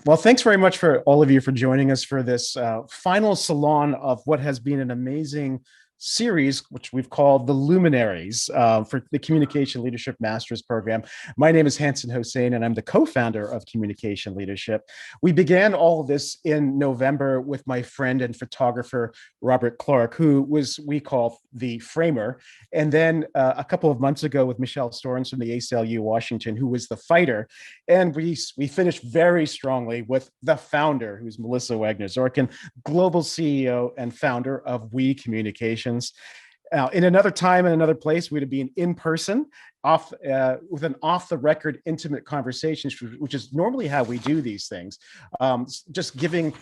Well, thanks very much for all of you for joining us for this final salon of what has been an amazing series, which we've called the Luminaries for the Communication Leadership Master's Program. My name is Hanson Hosein, and I'm the co-founder of Communication Leadership. We began all of this in November with my friend and photographer, Robert Clark, who we call the framer. And then a couple of months ago with Michelle Storins from the ACLU Washington, who was the fighter. And we finished very strongly with the founder, who's Melissa Waggener Zorkin, global CEO and founder of We Communications. In another time and another place, we'd have been in person, with an off-the-record, intimate conversation, which is normally how we do these things. Just giving,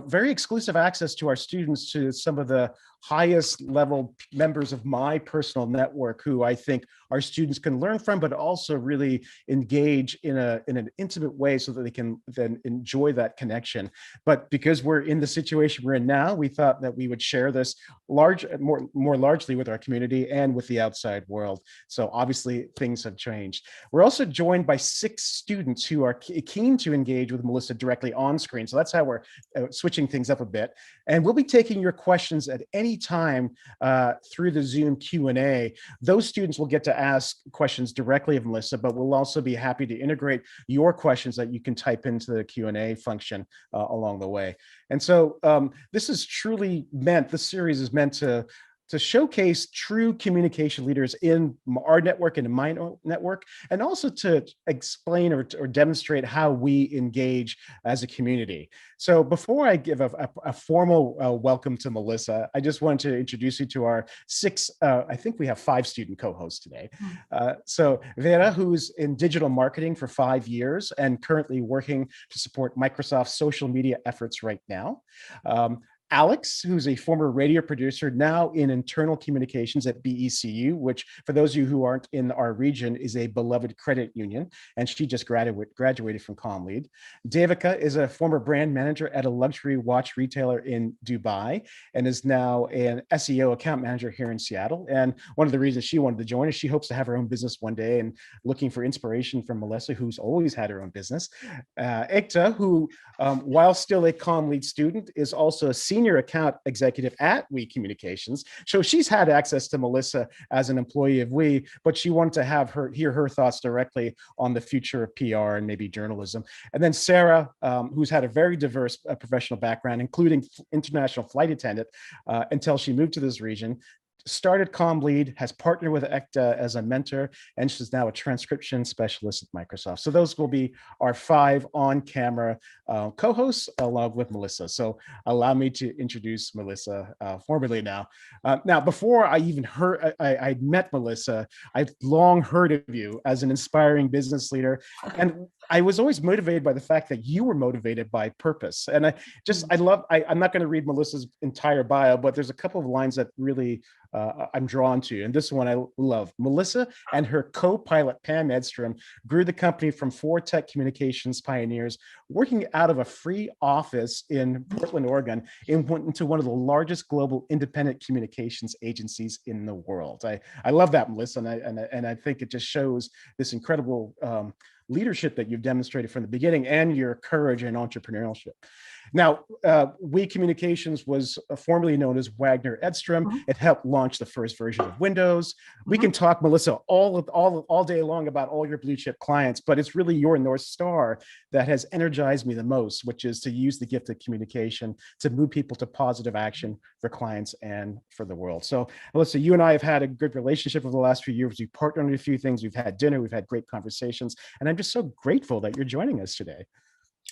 very exclusive access to our students to some of the highest level members of my personal network, who I think our students can learn from, but also really engage in an intimate way so that they can then enjoy that connection. But because we're in the situation we're in now, we thought that we would share this more largely with our community and with the outside world. So obviously things have changed. We're also joined by 6 students who are keen to engage with Melissa directly on screen. So that's how we're switching things up a bit. And we'll be taking your questions at any time through the Zoom Q&A. Those students will get to ask questions directly of Melissa, but we'll also be happy to integrate your questions that you can type into the Q&A function along the way. And so this series is meant to showcase true communication leaders in our network and in my network, and also to explain or demonstrate how we engage as a community. So before I give a formal welcome to Melissa, I just wanted to introduce you to our 6, I think we have 5 student co-hosts today. So Vera, who's in digital marketing for 5 years and currently working to support Microsoft's social media efforts right now. Alex, who's a former radio producer, now in internal communications at BECU, which, for those of you who aren't in our region, is a beloved credit union, and she just graduated from ComLead. Devika is a former brand manager at a luxury watch retailer in Dubai, and is now an SEO account manager here in Seattle. And one of the reasons she wanted to join is she hopes to have her own business one day, and looking for inspiration from Melissa, who's always had her own business. Ekta, who, while still a ComLead student, is also a senior account executive at We Communications. So she's had access to Melissa as an employee of We, but she wanted to hear her thoughts directly on the future of PR and maybe journalism. And then Sarah, who's had a very diverse professional background, including international flight attendant, until she moved to this region. Started ComLead, has partnered with Ekta as a mentor, and she's now a transcription specialist at Microsoft. So those will be our 5 on-camera co-hosts along with Melissa. So allow me to introduce Melissa formally now. Now, before I even I met Melissa, I've long heard of you as an inspiring business leader, and I was always motivated by the fact that you were motivated by purpose. And I'm not going to read Melissa's entire bio, but there's a couple of lines that really I'm drawn to. And this one I love. Melissa and her co-pilot, Pam Edstrom, grew the company from 4 tech communications pioneers working out of a free office in Portland, Oregon, into one of the largest global independent communications agencies in the world. I love that, Melissa, and I think it just shows this incredible leadership that you've demonstrated from the beginning, and your courage and entrepreneurship. Now, We Communications was formerly known as Waggener Edstrom. It helped launch the first version of Windows. We can talk, Melissa, all day long about all your blue chip clients, but it's really your North Star that has energized me the most, which is to use the gift of communication to move people to positive action for clients and for the world. So, Melissa, you and I have had a good relationship over the last few years. We've partnered on a few things. We've had dinner. We've had great conversations. And I'm just so grateful that you're joining us today.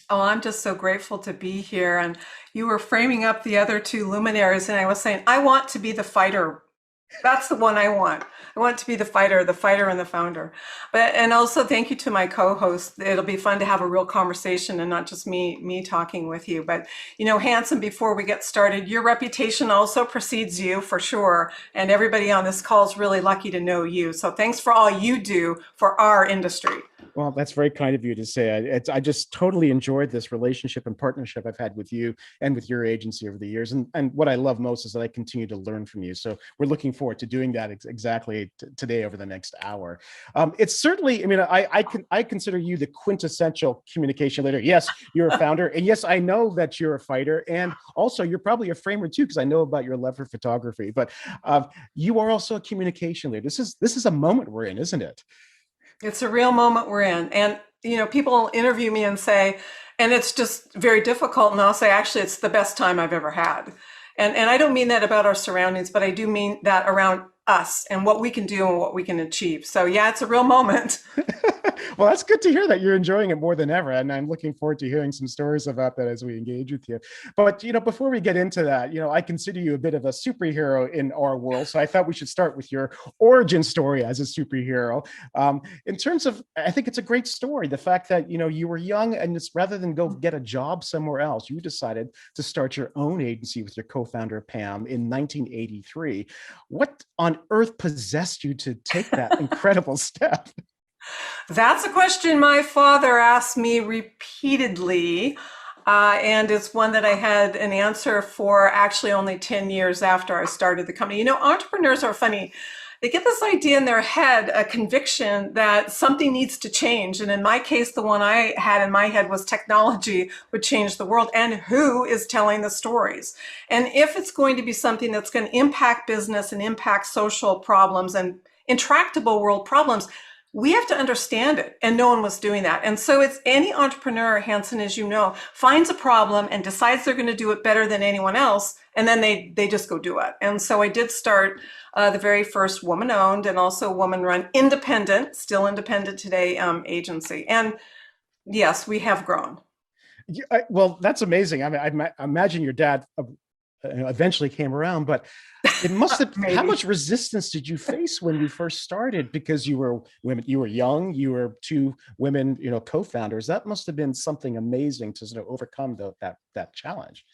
Oh, I'm just so grateful to be here. And you were framing up the other 2 luminaries, and I was saying, I want to be the fighter. That's the one I want. I want to be the fighter and the founder. And also thank you to my co-host. It'll be fun to have a real conversation and not just me talking with you. But Hanson, before we get started, your reputation also precedes you for sure. And everybody on this call is really lucky to know you. So thanks for all you do for our industry. Well, that's very kind of you to say. I just totally enjoyed this relationship and partnership I've had with you and with your agency over the years. And what I love most is that I continue to learn from you. So we're looking forward to doing that exactly today over the next hour. It's certainly, I mean, I consider you the quintessential communication leader. Yes, you're a founder. And yes, I know that you're a fighter. And also, you're probably a framer too, because I know about your love for photography. But you are also a communication leader. This is a moment we're in, isn't it? It's a real moment we're in. And, people interview me and say, and it's just very difficult. And I'll say, actually, it's the best time I've ever had. And I don't mean that about our surroundings, but I do mean that around us and what we can do and what we can achieve. So yeah, it's a real moment. Well, that's good to hear that you're enjoying it more than ever. And I'm looking forward to hearing some stories about that as we engage with you. But, before we get into that, I consider you a bit of a superhero in our world. So I thought we should start with your origin story as a superhero. In terms of, I think it's a great story. The fact that, you were young and it's rather than go get a job somewhere else, you decided to start your own agency with your co-founder, Pam, in 1983. What on earth possessed you to take that incredible step? That's a question my father asked me repeatedly. And it's one that I had an answer for actually only 10 years after I started the company. Entrepreneurs are funny. They get this idea in their head, a conviction that something needs to change. And in my case, the one I had in my head was technology would change the world. And who is telling the stories? And if it's going to be something that's going to impact business and impact social problems and intractable world problems, we have to understand it, and no one was doing that. And so it's any entrepreneur, Hanson, as you know, finds a problem and decides they're going to do it better than anyone else, and then they just go do it. And so I did start the very first woman-owned and also woman-run independent, still independent today, agency. And yes, we have grown. Well, that's amazing. I mean, I imagine your dad eventually came around, but it must have. How much resistance did you face when you first started? Because you were women, you were young, you were two women, co-founders. That must have been something amazing to sort of overcome that challenge.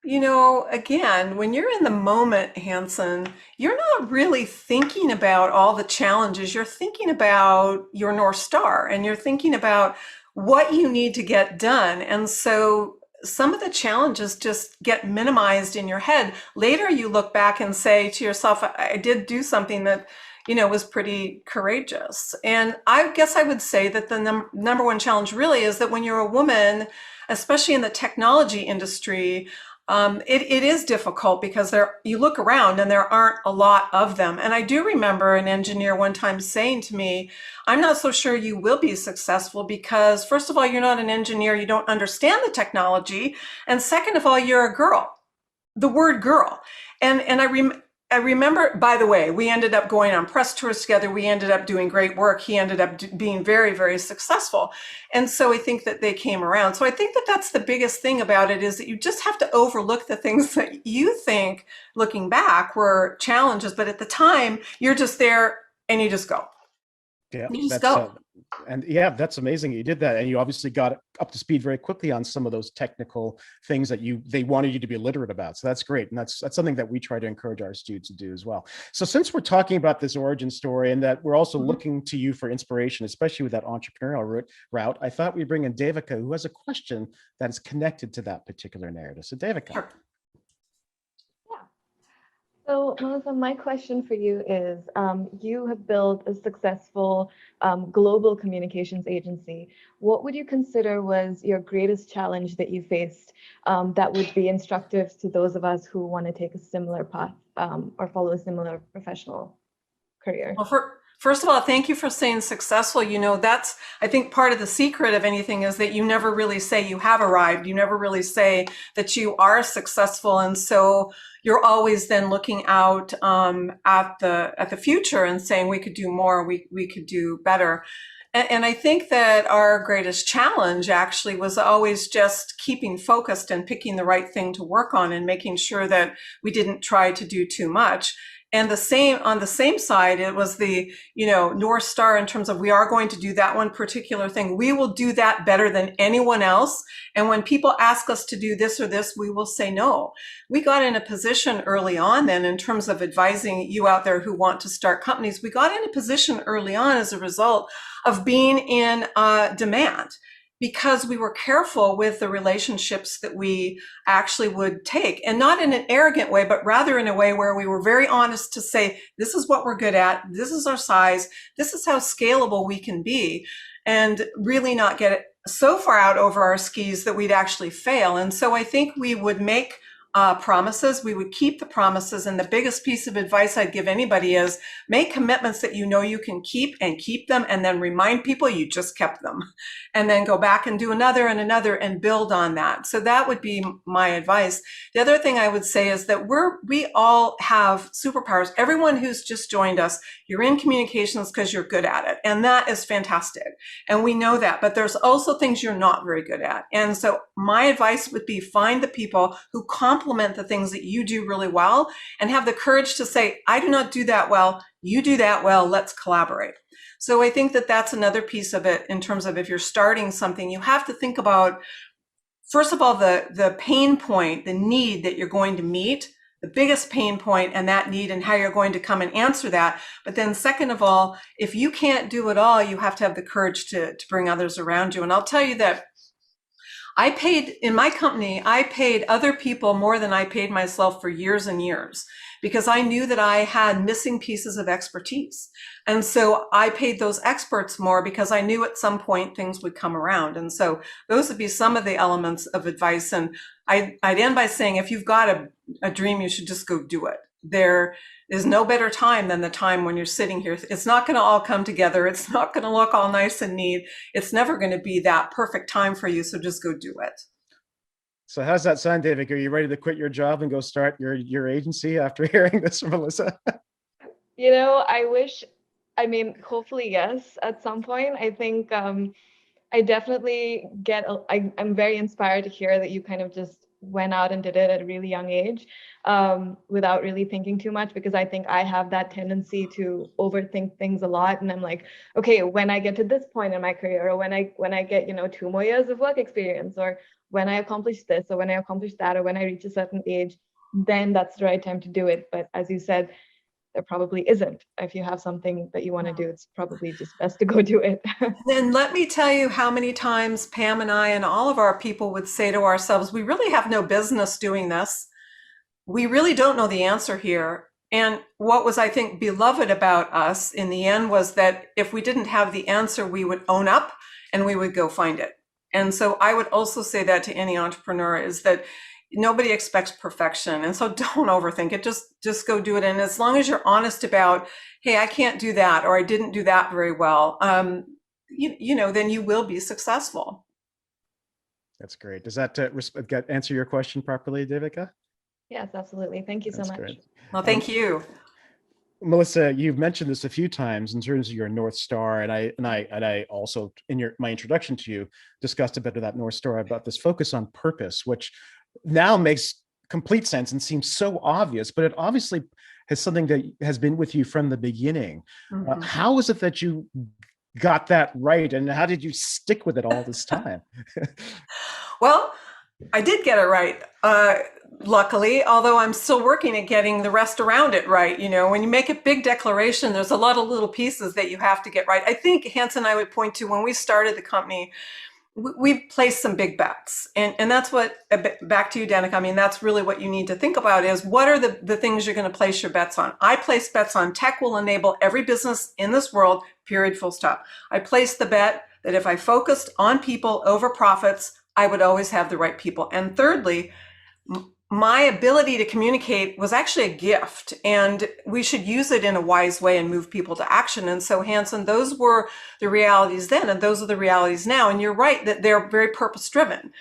Again, when you're in the moment, Hanson, you're not really thinking about all the challenges. You're thinking about your North Star and you're thinking about what you need to get done. And so some of the challenges just get minimized in your head. Later, you look back and say to yourself, I did do something that, was pretty courageous. And I guess I would say that the number one challenge really is that when you're a woman, especially in the technology industry, it is difficult because you look around and there aren't a lot of them. And I do remember an engineer one time saying to me, I'm not so sure you will be successful because first of all, you're not an engineer, you don't understand the technology. And second of all, you're a girl, the word girl. And I remember, by the way, we ended up going on press tours together. We ended up doing great work. He ended up being very, very successful. And so I think that they came around. So I think that that's the biggest thing about it is that you just have to overlook the things that you think, looking back, were challenges. But at the time, you're just there and you just go. Yeah, You just go. That's amazing. You did that, and you obviously got up to speed very quickly on some of those technical things that they wanted you to be literate about. So that's great, and that's something that we try to encourage our students to do as well. So since we're talking about this origin story, and that we're also looking to you for inspiration, especially with that entrepreneurial route, I thought we'd bring in Devika, who has a question that is connected to that particular narrative. So Devika. Sure. So, Melissa, my question for you is, you have built a successful global communications agency. What would you consider was your greatest challenge that you faced that would be instructive to those of us who want to take a similar path or follow a similar professional career? Well, first of all, thank you for saying successful. That's, I think, part of the secret of anything is that you never really say you have arrived. You never really say that you are successful. And so you're always then looking out at the future and saying we could do more, we could do better. And I think that our greatest challenge actually was always just keeping focused and picking the right thing to work on and making sure that we didn't try to do too much. And the same on the same side, it was the, North Star in terms of we are going to do that one particular thing. We will do that better than anyone else. And when people ask us to do this or this, we will say no. We got in a position early on then in terms of advising you out there who want to start companies. We got in a position early on as a result of being in demand, because we were careful with the relationships that we actually would take, and not in an arrogant way, but rather in a way where we were very honest to say, this is what we're good at, this is our size, this is how scalable we can be, and really not get it so far out over our skis that we'd actually fail. And so I think we would make promises, we would keep the promises. And the biggest piece of advice I'd give anybody is make commitments that you can keep, and keep them, and then remind people you just kept them, and then go back and do another and another and build on that. So that would be my advice. The other thing I would say is that we all have superpowers. Everyone who's just joined us, you're in communications because you're good at it. And that is fantastic. And we know that, but there's also things you're not very good at. And so my advice would be find the people who complement the things that you do really well, and have the courage to say, I do not do that well, you do that well, let's collaborate. So I think that that's another piece of it in terms of if you're starting something, you have to think about, first of all, the pain point, the need that you're going to meet, the biggest pain point and that need, and how you're going to come and answer that. But then second of all, if you can't do it all, you have to have the courage to bring others around you. And I'll tell you that in my company, I paid other people more than I paid myself for years and years, because I knew that I had missing pieces of expertise. And so I paid those experts more because I knew at some point things would come around. And so those would be some of the elements of advice. And I'd end by saying, if you've got a dream, you should just go do it. There is no better time than the time when you're sitting here. It's not going to all come together. It's not going to look all nice and neat. It's never going to be that perfect time for you. So just go do it. So how's that sound, David? Are you ready to quit your job and go start your agency after hearing this from Melissa? Hopefully, yes, at some point. I think I definitely I'm very inspired to hear that you kind of just went out and did it at a really young age, without really thinking too much, because I think I have that tendency to overthink things a lot. And I'm like, okay, when I get to this point in my career, or when I get, 2 more years of work experience, or when I accomplish this, or when I accomplish that, or when I reach a certain age, then that's the right time to do it. But as you said, there probably isn't. If you have something that you want to do, it's probably just best to go do it. Then let me tell you how many times Pam and I and all of our people would say to ourselves, we really have no business doing this. We really don't know the answer here. And what was, I think, beloved about us in the end was that if we didn't have the answer, we would own up and we would go find it. And so I would also say that to any entrepreneur, is that nobody expects perfection. And so don't overthink it. Just go do it. And as long as you're honest about, hey, I can't do that, or I didn't do that very well, then you will be successful. That's great. Does that answer your question properly, Devika? Yes, absolutely. Thank you so much. Great. Well, thank you. Melissa, you've mentioned this a few times in terms of your North Star, and I also in my introduction to you discussed a bit of that North Star about this focus on purpose, which now makes complete sense and seems so obvious, but it obviously has something that has been with you from the beginning. Mm-hmm. How is it that you got that right, and how did you stick with it all this time? Well, I did get it right, luckily, although I'm still working at getting the rest around it right. When you make a big declaration, there's a lot of little pieces that you have to get right. I think Hanson and I would point to when we started the company, we placed some big bets. And that's what, back to you, Danica, that's really what you need to think about is what are the things you're going to place your bets on? I place bets on tech will enable every business in this world, period, full stop. I placed the bet that if I focused on people over profits, I would always have the right people. And thirdly, my ability to communicate was actually a gift, and we should use it in a wise way and move people to action. And so, Hanson, those were the realities then, and those are the realities now. And you're right that they're very purpose-driven,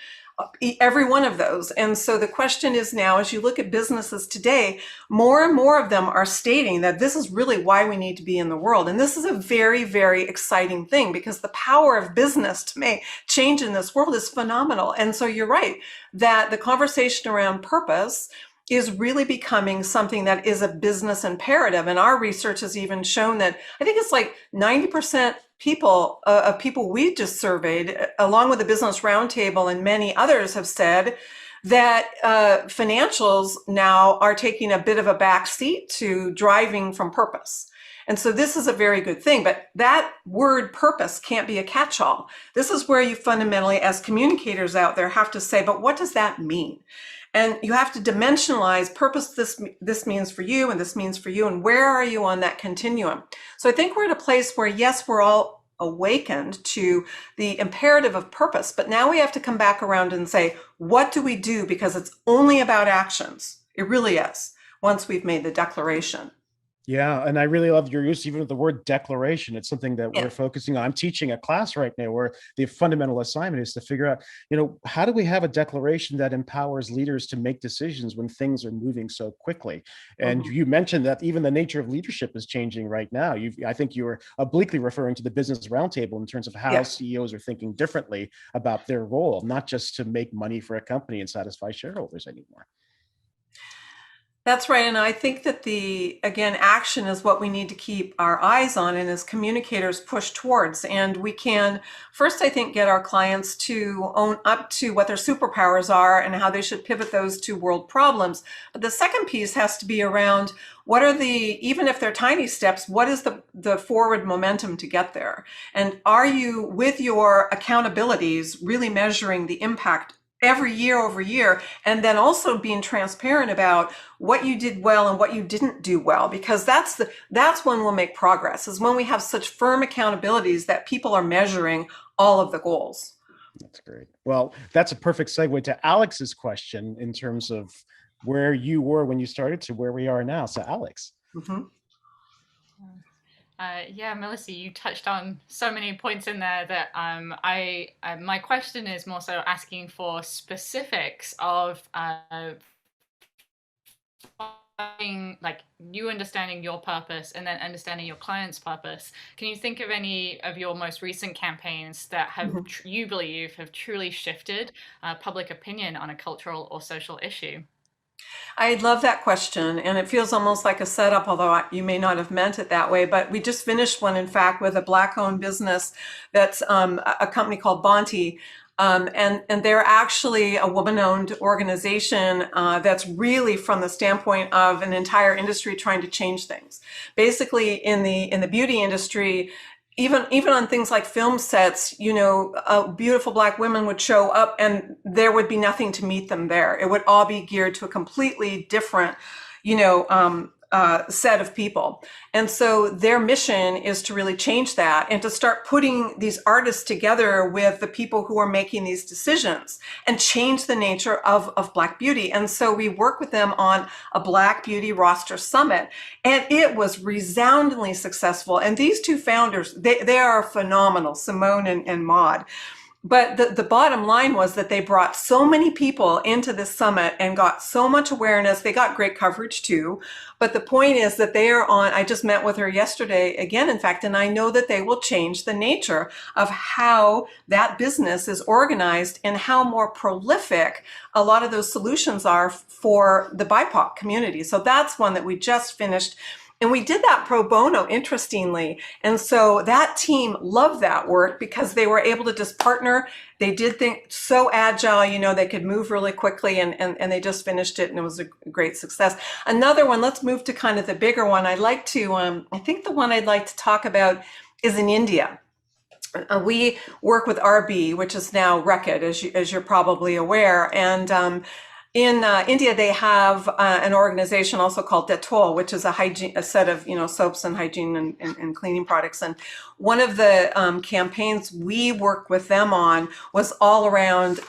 every one of those. And so the question is now, as you look at businesses today, more and more of them are stating that this is really why we need to be in the world. And this is a very, very exciting thing, because the power of business to make change in this world is phenomenal. And so you're right that the conversation around purpose is really becoming something that is a business imperative. And our research has even shown that I think it's like 90% of people we just surveyed, along with the Business Roundtable and many others, have said that financials now are taking a bit of a back seat to driving from purpose. And so this is a very good thing, but that word purpose can't be a catch-all. This is where you fundamentally, as communicators out there, have to say, but what does that mean? And you have to dimensionalize purpose. This means for you, and this means for you, and where are you on that continuum? So I think we're at a place where, yes, we're all awakened to the imperative of purpose, but now we have to come back around and say, what do we do? Because it's only about actions. It really is, once we've made the declaration. Yeah, and I really love your use even of the word declaration. It's something that Yeah. we're focusing on. I'm teaching a class right now where the fundamental assignment is to figure out, how do we have a declaration that empowers leaders to make decisions when things are moving so quickly? And you mentioned that even the nature of leadership is changing right now. I think you were obliquely referring to the Business Roundtable in terms of how CEOs are thinking differently about their role, not just to make money for a company and satisfy shareholders anymore. That's right. And I think that again, action is what we need to keep our eyes on and as communicators push towards. And we can first, I think, get our clients to own up to what their superpowers are and how they should pivot those to world problems. But the second piece has to be around what are even if they're tiny steps, what is the forward momentum to get there? And are you, with your accountabilities, really measuring the impact every year over year, and then also being transparent about what you did well and what you didn't do well, because that's when we'll make progress, is when we have such firm accountabilities that people are measuring all of the goals. That's great. Well, that's a perfect segue to Alex's question in terms of where you were when you started to where we are now. So Alex. Yeah, Melissa, you touched on so many points in there that my question is more so asking for specifics of like you understanding your purpose and then understanding your client's purpose. Can you think of any of your most recent campaigns that have you believe have truly shifted public opinion on a cultural or social issue? I love that question, and it feels almost like a setup, although you may not have meant it that way. But we just finished one, in fact, with a Black-owned business that's a company called Bonte, and they're actually a woman-owned organization that's really from the standpoint of an entire industry trying to change things. Basically, in the beauty industry, even on things like film sets, beautiful Black women would show up and there would be nothing to meet them there. It would all be geared to a completely different, set of people. And so their mission is to really change that and to start putting these artists together with the people who are making these decisions and change the nature of Black beauty. And so we work with them on a Black Beauty Roster Summit, and it was resoundingly successful. And these two founders, they are phenomenal, Simone and Maud. But the bottom line was that they brought so many people into this summit and got so much awareness. They got great coverage too. But the point is that I just met with her yesterday again, in fact, and I know that they will change the nature of how that business is organized and how more prolific a lot of those solutions are for the BIPOC community. So that's one that we just finished. And we did that pro bono, interestingly. And so that team loved that work because they were able to just partner. They did things so agile, they could move really quickly, and they just finished it, and it was a great success. Another one, let's move to kind of the bigger one. I think the one I'd like to talk about is in India. We work with RB, which is now Reckitt, as you're probably aware. And in India, they have an organization also called Dettol, which is a set of soaps and hygiene and cleaning products. And one of the campaigns we worked with them on was all around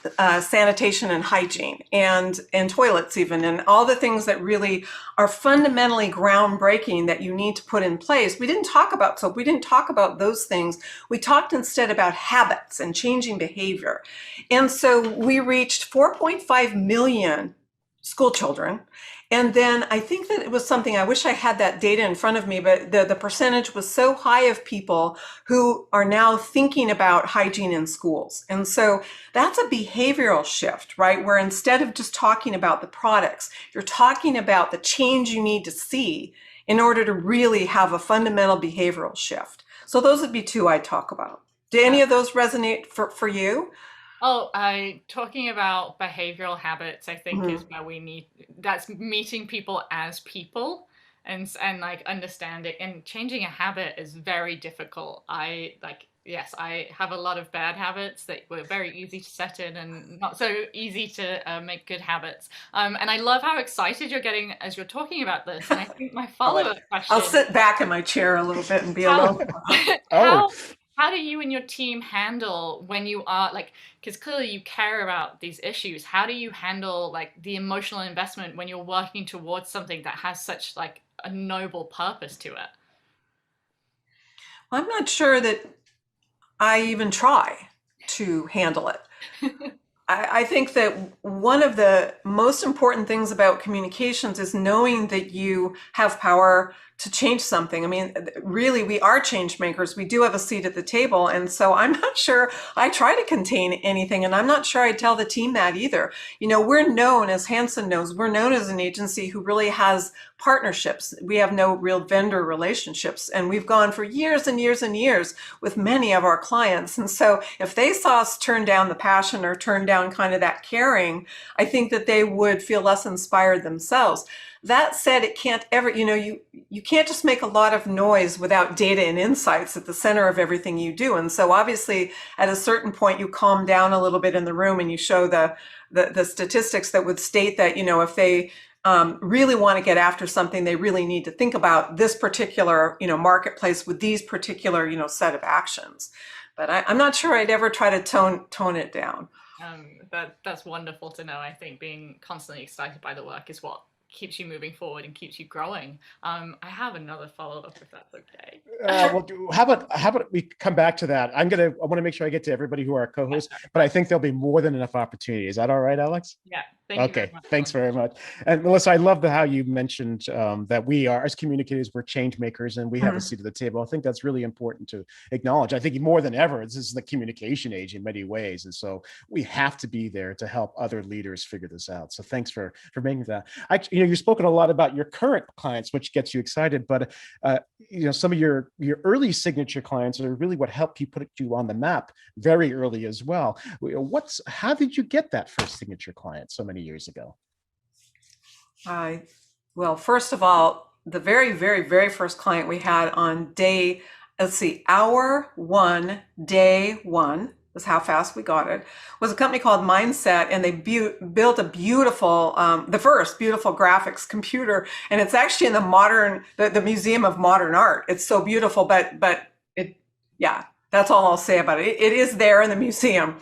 sanitation and hygiene and toilets even, and all the things that really are fundamentally groundbreaking that you need to put in place. We didn't talk about soap. We didn't talk about those things. We talked instead about habits and changing behavior. And so we reached 4.5 million school children, And then I think that it was something, I wish I had that data in front of me, but the percentage was so high of people who are now thinking about hygiene in schools. And so that's a behavioral shift, right? Where instead of just talking about the products, you're talking about the change you need to see in order to really have a fundamental behavioral shift. So those would be two I talk about. Do any of those resonate for you? Oh, talking about behavioral habits, I think is Mhm. where we need, that's meeting people as people and like understanding and changing a habit is very difficult. Yes, I have a lot of bad habits that were very easy to set in and not so easy to make good habits. And I love how excited you're getting as you're talking about this. And I think my I'll, follow-up I'll question, sit back in my chair a little bit and be how alone. Oh, how how do you and your team handle when you are like, because clearly you care about these issues, how do you handle like the emotional investment when you're working towards something that has such like a noble purpose to it? I'm not sure that I even try to handle it. I think that one of the most important things about communications is knowing that you have power to change something. I mean, really, we are change makers. We do have a seat at the table. And so I'm not sure I try to contain anything. And I'm not sure I tell the team that either. You know, we're known, as Hanson knows, we're known as an agency who really has partnerships. We have no real vendor relationships. And we've gone for years and years and years with many of our clients. And so if they saw us turn down the passion or turn down kind of that caring, I think that they would feel less inspired themselves. That said, it can't ever, you can't just make a lot of noise without data and insights at the center of everything you do. And so obviously at a certain point you calm down a little bit in the room and you show the statistics that would state that, if they really want to get after something, they really need to think about this particular, marketplace with these particular, set of actions. But I'm not sure I'd ever try to tone it down. That's wonderful to know. I think being constantly excited by the work is what keeps you moving forward and keeps you growing. I have another follow-up if that's okay. well, how about we come back to that? I want to make sure I get to everybody who are co-hosts, but I think there'll be more than enough opportunity. Is that all right, Alex? Yeah, thank you very Okay, much. thanks very much. And Melissa, I love how you mentioned that we are, as communicators, we're change makers and we have a seat at the table. I think that's really important to acknowledge. I think more than ever, this is the communication age in many ways. And so we have to be there to help other leaders figure this out. So thanks for making that. You've spoken a lot about your current clients, which gets you excited, but some of your early signature clients are really what helped you put you on the map very early as well. How did you get that first signature client so many years ago? Well, first of all, the very, very, very first client we had on hour one, day one, was how fast we got it, was a company called Mindset, and they built a beautiful, the first beautiful graphics computer, and it's actually in the Museum of Modern Art. It's so beautiful, but yeah, that's all I'll say about it. It is there in the museum.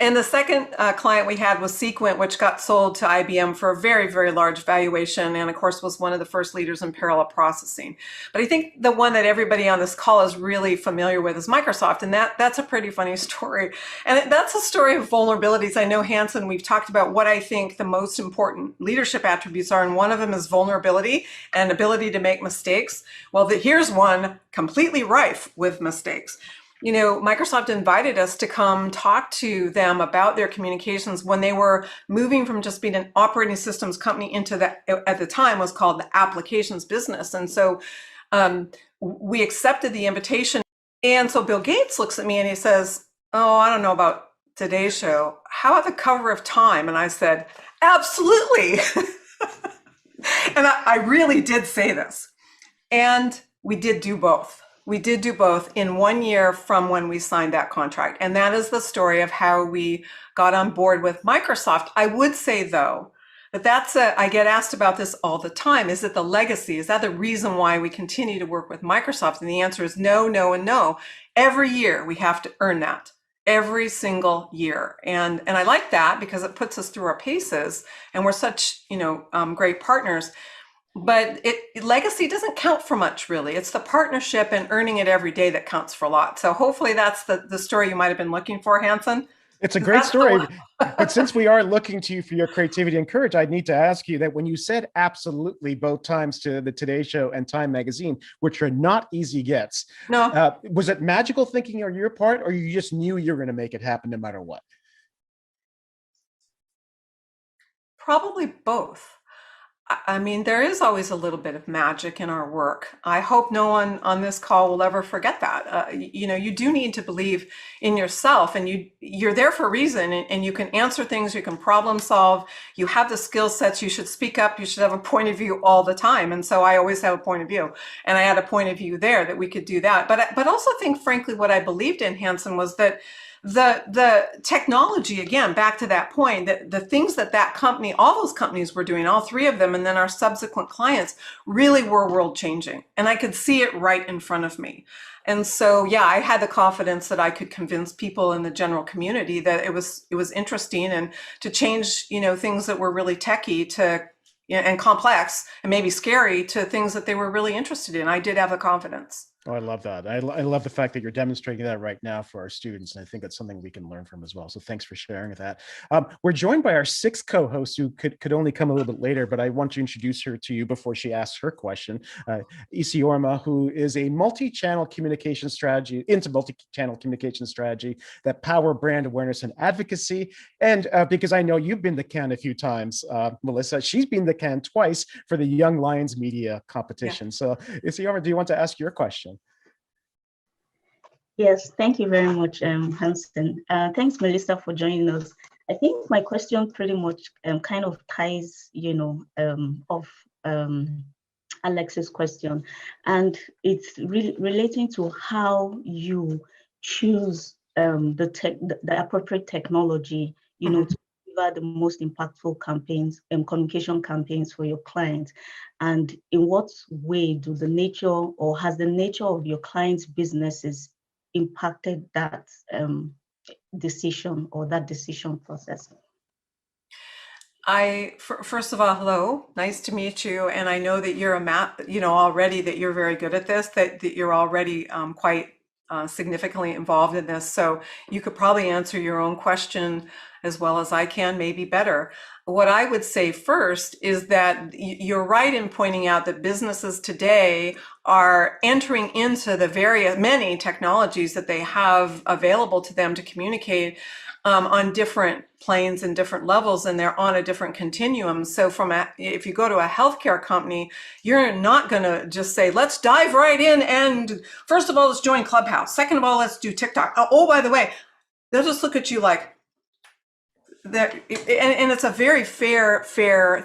And the second client we had was Sequent, which got sold to IBM for a very, very large valuation, and of course was one of the first leaders in parallel processing. But I think the one that everybody on this call is really familiar with is Microsoft, and that's a pretty funny story. And that's a story of vulnerabilities. I know, Hanson, we've talked about what I think the most important leadership attributes are, and one of them is vulnerability and ability to make mistakes. Well, here's one completely rife with mistakes. Microsoft invited us to come talk to them about their communications when they were moving from just being an operating systems company into at the time was called the applications business. And so we accepted the invitation. And so Bill Gates looks at me and he says, "Oh, I don't know about today's show. How about the cover of Time?" And I said, "Absolutely." And I really did say this. And we did do both. We did do both in 1 year from when we signed that contract. And that is the story of how we got on board with Microsoft. I would say, though, I get asked about this all the time. Is it the legacy? Is that the reason why we continue to work with Microsoft? And the answer is no, no, and no. Every year we have to earn that. Every single year. And I like that because it puts us through our paces and we're such, great partners. But legacy doesn't count for much, really. It's the partnership and earning it every day that counts for a lot. So hopefully that's the story you might have been looking for, Hanson. It's a great That's the story. one. But since we are looking to you for your creativity and courage, I need to ask you that when you said absolutely both times to the Today Show and Time Magazine, which are not easy gets, No, was it magical thinking on your part, or you just knew you were going to make it happen no matter what? probably both. I mean, there is always a little bit of magic in our work. I hope no one on this call will ever forget that. You know, you do need to believe in yourself, and you're there for a reason, and you can answer things, you can problem solve, you have the skill sets, you should speak up, you should have a point of view all the time. And so I always have a point of view, and I had a point of view there that we could do that. But also think, frankly, what I believed in, Hanson, was that the technology, again, back to that point, that the things that company, all those companies were doing, all three of them, and then our subsequent clients, really were world changing, and I could see it right in front of me. And so, yeah, I had the confidence that I could convince people in the general community that it was interesting, and to change, you know, things that were really techy to, you know, and complex and maybe scary, to things that they were really interested in. I did have the confidence. Oh, I love that. I love the fact that you're demonstrating that right now for our students. And I think that's something we can learn from as well. So thanks for sharing that. We're joined by our sixth co-host, who could only come a little bit later, but I want to introduce her to you before she asks her question. Isiorma, who is a multi-channel communication strategy, that power brand awareness and advocacy. And because I know you've been the Cannes a few times, Melissa, she's been the Cannes twice for the Young Lions Media competition. Yeah. So Isiorma, do you want to ask your question? Yes, thank you very much, Hanson. Thanks, Melissa, for joining us. I think my question pretty much kind of ties, you know, of Alex's question, and it's really relating to how you choose the appropriate technology, you know, to deliver the most impactful campaigns and communication campaigns for your clients. And in what way do the nature, or has the nature of your clients' businesses impacted that decision, or that decision process? First of all, hello, nice to meet you. And I know that you're already that you're very good at this, that you're already quite significantly involved in this. So you could probably answer your own question as well as I can, maybe better. What I would say first is that you're right in pointing out that businesses today are entering into the many technologies that they have available to them to communicate on different planes and different levels, and they're on a different continuum. So if you go to a healthcare company, you're not going to just say, let's dive right in, and first of all, let's join Clubhouse. Second of all, let's do TikTok. Oh, by the way, they'll just look at you like that. And it's a very fair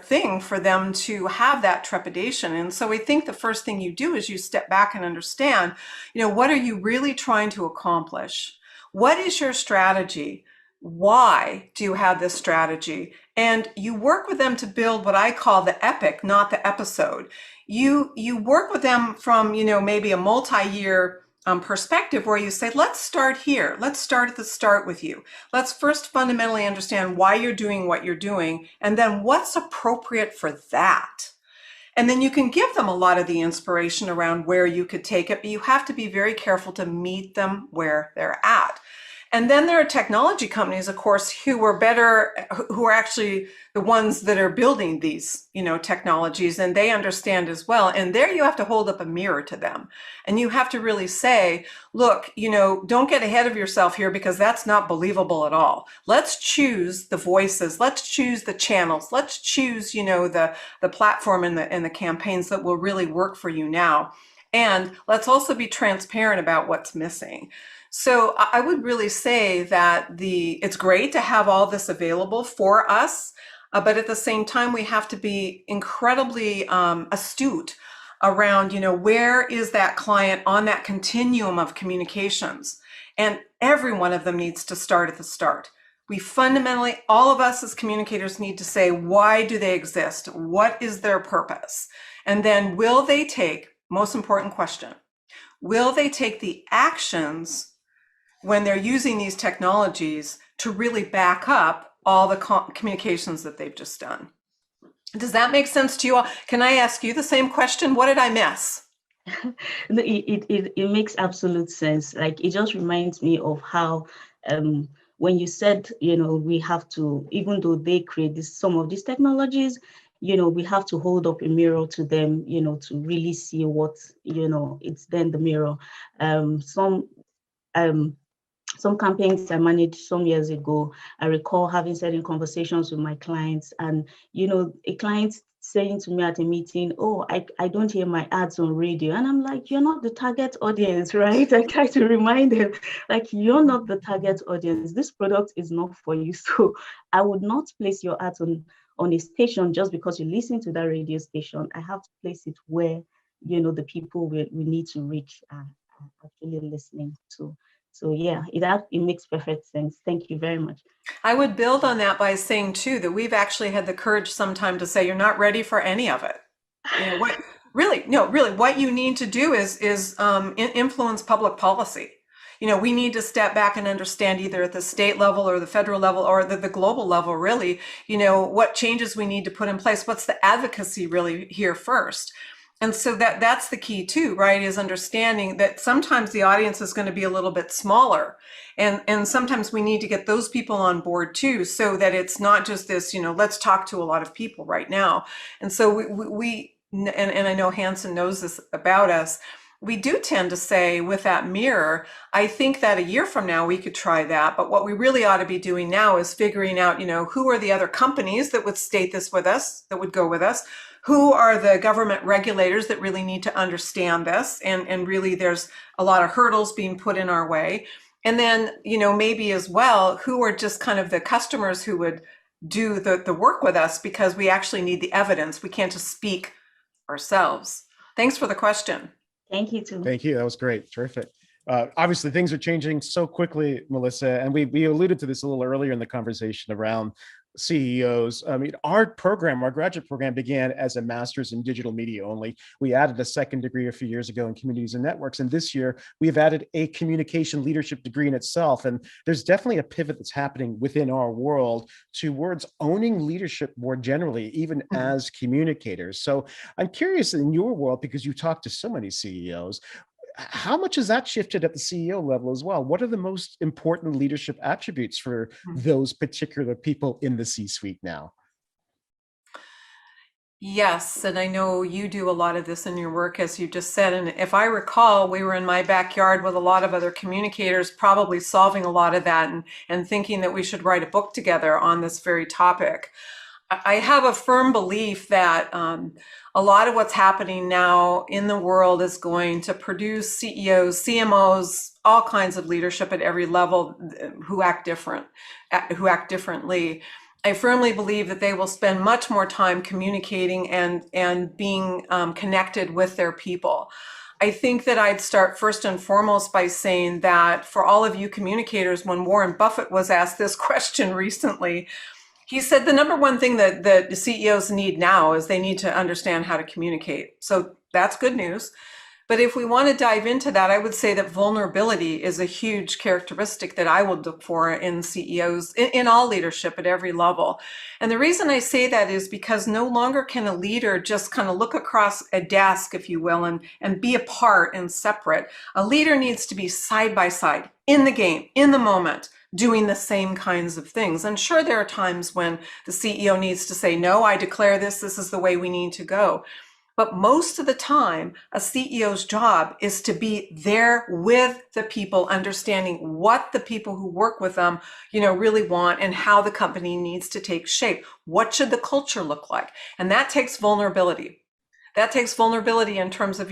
thing for them to have that trepidation. And so I think the first thing you do is you step back and understand, you know, what are you really trying to accomplish? What is your strategy? Why do you have this strategy? And you work with them to build what I call the epic, not the episode. You work with them from, you know, maybe a multi-year perspective, where you say, let's start here. Let's start at the start with you. Let's first fundamentally understand why you're doing what you're doing, and then what's appropriate for that. And then you can give them a lot of the inspiration around where you could take it, but you have to be very careful to meet them where they're at. And then there are technology companies, of course, who are actually the ones that are building these, you know, technologies, and they understand as well. And there you have to hold up a mirror to them. And you have to really say, look, you know, don't get ahead of yourself here, because that's not believable at all. Let's choose the voices. Let's choose the channels. Let's choose, you know, the platform and the campaigns that will really work for you now. And let's also be transparent about what's missing. So I would really say that it's great to have all this available for us, but at the same time, we have to be incredibly astute around, you know, where is that client on that continuum of communications? And every one of them needs to start at the start. We fundamentally, all of us as communicators, need to say, why do they exist? What is their purpose? And then will they take, most important question, will they take the actions when they're using these technologies to really back up all the communications that they've just done? Does that make sense to you all? Can I ask you the same question? What did I miss? It makes absolute sense. Like, it just reminds me of how when you said, we have to, even though they create some of these technologies, we have to hold up a mirror to them, to really see what, it's then the mirror. Some campaigns I managed some years ago, I recall having certain conversations with my clients, and a client saying to me at a meeting, "Oh, I don't hear my ads on radio." And I'm like, "You're not the target audience, right?" I try to remind them, like, "You're not the target audience. This product is not for you." So I would not place your ads on a station just because you listen to that radio station. I have to place it where, the people we need to reach are actually listening to. So yeah, it makes perfect sense. Thank you very much. I would build on that by saying too that we've actually had the courage sometime to say you're not ready for any of it. What really, no, really, what you need to do is influence public policy. We need to step back and understand either at the state level or the federal level or the global level, really, what changes we need to put in place. What's the advocacy really here first? And so that's the key too, right? Is understanding that sometimes the audience is going to be a little bit smaller. And sometimes we need to get those people on board too, so that it's not just this, let's talk to a lot of people right now. And so and I know Hanson knows this about us, we do tend to say with that mirror, I think that a year from now we could try that. But what we really ought to be doing now is figuring out, who are the other companies that would state this with us, that would go with us? Who are the government regulators that really need to understand this? And really there's a lot of hurdles being put in our way. And then, maybe as well, who are just kind of the customers who would do the work with us, because we actually need the evidence. We can't just speak ourselves. Thanks for the question. Thank you too. Thank you. That was great. Terrific. Obviously, things are changing so quickly, Melissa, and we alluded to this a little earlier in the conversation around CEOs. I mean, our graduate program began as a master's in digital media only. We added a second degree a few years ago in communities and networks. And this year we've added a communication leadership degree in itself. And there's definitely a pivot that's happening within our world towards owning leadership more generally, even as communicators. So I'm curious, in your world, because you talk to so many CEOs, how much has that shifted at the CEO level as well? What are the most important leadership attributes for those particular people in the C-suite now? Yes, and I know you do a lot of this in your work, as you just said. And if I recall, we were in my backyard with a lot of other communicators, probably solving a lot of that and thinking that we should write a book together on this very topic. I have a firm belief that a lot of what's happening now in the world is going to produce CEOs, CMOs, all kinds of leadership at every level who act differently. I firmly believe that they will spend much more time communicating and being connected with their people. I think that I'd start first and foremost by saying that for all of you communicators, when Warren Buffett was asked this question recently, he said the number one thing that the CEOs need now is they need to understand how to communicate. So that's good news. But if we want to dive into that, I would say that vulnerability is a huge characteristic that I would look for in CEOs, in all leadership at every level. And the reason I say that is because no longer can a leader just kind of look across a desk, if you will, and be apart and separate. A leader needs to be side by side, in the game, in the moment, doing the same kinds of things. And sure, there are times when the CEO needs to say, no, I declare this is the way we need to go. But most of the time, a CEO's job is to be there with the people, understanding what the people who work with them, really want and how the company needs to take shape. What should the culture look like? And that takes vulnerability. That takes vulnerability in terms of,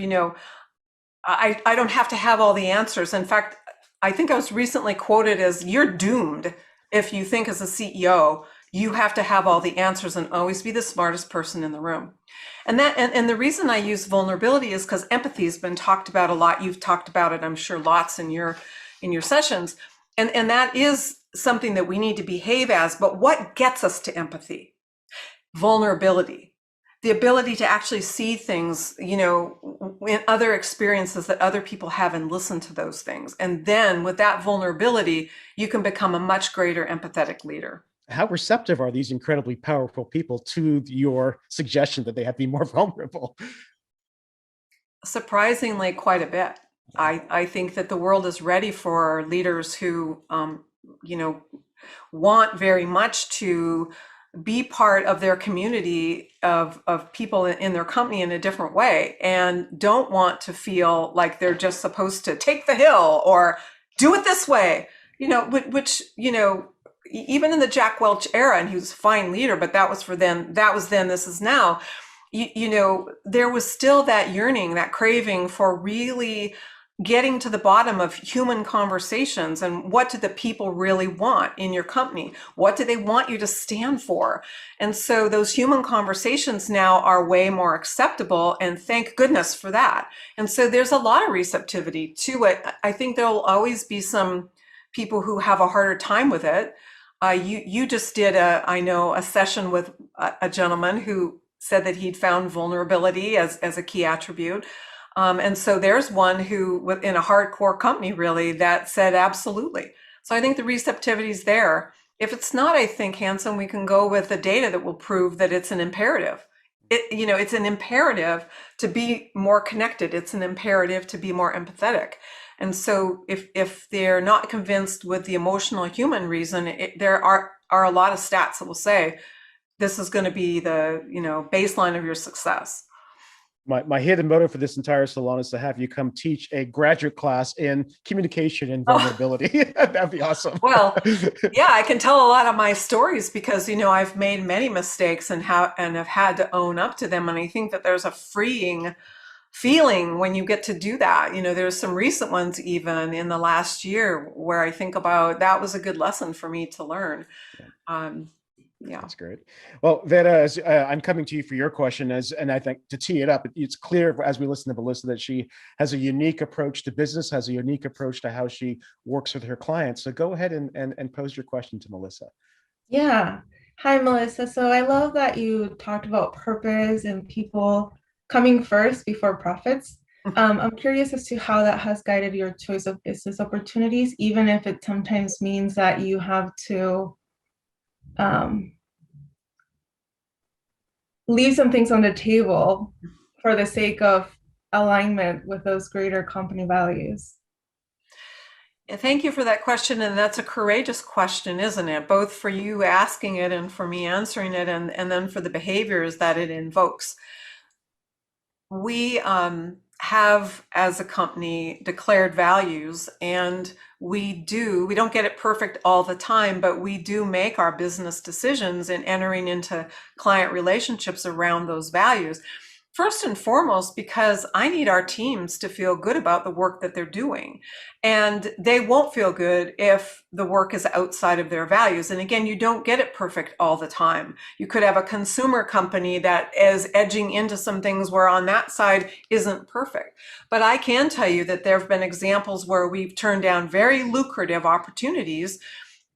I don't have to have all the answers. In fact, I think I was recently quoted as, you're doomed if you think as a CEO, you have to have all the answers and always be the smartest person in the room. And the reason I use vulnerability is because empathy has been talked about a lot. You've talked about it, I'm sure, lots in your sessions. And that is something that we need to behave as. But what gets us to empathy? Vulnerability. The ability to actually see things, in other experiences that other people have and listen to those things. And then with that vulnerability, you can become a much greater empathetic leader. How receptive are these incredibly powerful people to your suggestion that they have to be more vulnerable? Surprisingly, quite a bit. I think that the world is ready for leaders who want very much to be part of their community of people in their company in a different way, and don't want to feel like they're just supposed to take the hill or do it this way, which, even in the Jack Welch era, and he was a fine leader, but that was for then, this is now, there was still that yearning, that craving for really getting to the bottom of human conversations, and what do the people really want in your company? What do they want you to stand for? And so those human conversations now are way more acceptable, and thank goodness for that. And so there's a lot of receptivity to it. I think there'll always be some people who have a harder time with it. You just did a session with a gentleman who said that he'd found vulnerability as a key attribute. And so there's one who, in a hardcore company, really, that said absolutely. So I think the receptivity is there. If it's not, I think, Hanson, we can go with the data that will prove that it's an imperative. It's an imperative to be more connected. It's an imperative to be more empathetic. And so if they're not convinced with the emotional human reason, there are a lot of stats that will say this is going to be the baseline of your success. My hidden motive for this entire salon is to have you come teach a graduate class in communication and vulnerability. That'd be awesome. Well, yeah, I can tell a lot of my stories because, I've made many mistakes and have had to own up to them. And I think that there's a freeing feeling when you get to do that. There's some recent ones even in the last year where I think about that was a good lesson for me to learn. Yeah. That's great. Well, Vera, I'm coming to you for your question, and I think to tee it up, it's clear as we listen to Melissa that she has a unique approach to business, has a unique approach to how she works with her clients. So go ahead and pose your question to Melissa. Yeah. Hi, Melissa. So I love that you talked about purpose and people coming first before profits. I'm curious as to how that has guided your choice of business opportunities, even if it sometimes means that you have to leave some things on the table for the sake of alignment with those greater company values. Thank you for that question. And that's a courageous question, isn't it? Both for you asking it and for me answering it, and then for the behaviors that it invokes. We have, as a company, declared values, and we don't get it perfect all the time, but we do make our business decisions in entering into client relationships around those values. First and foremost, because I need our teams to feel good about the work that they're doing. And they won't feel good if the work is outside of their values. And again, you don't get it perfect all the time. You could have a consumer company that is edging into some things where on that side isn't perfect. But I can tell you that there have been examples where we've turned down very lucrative opportunities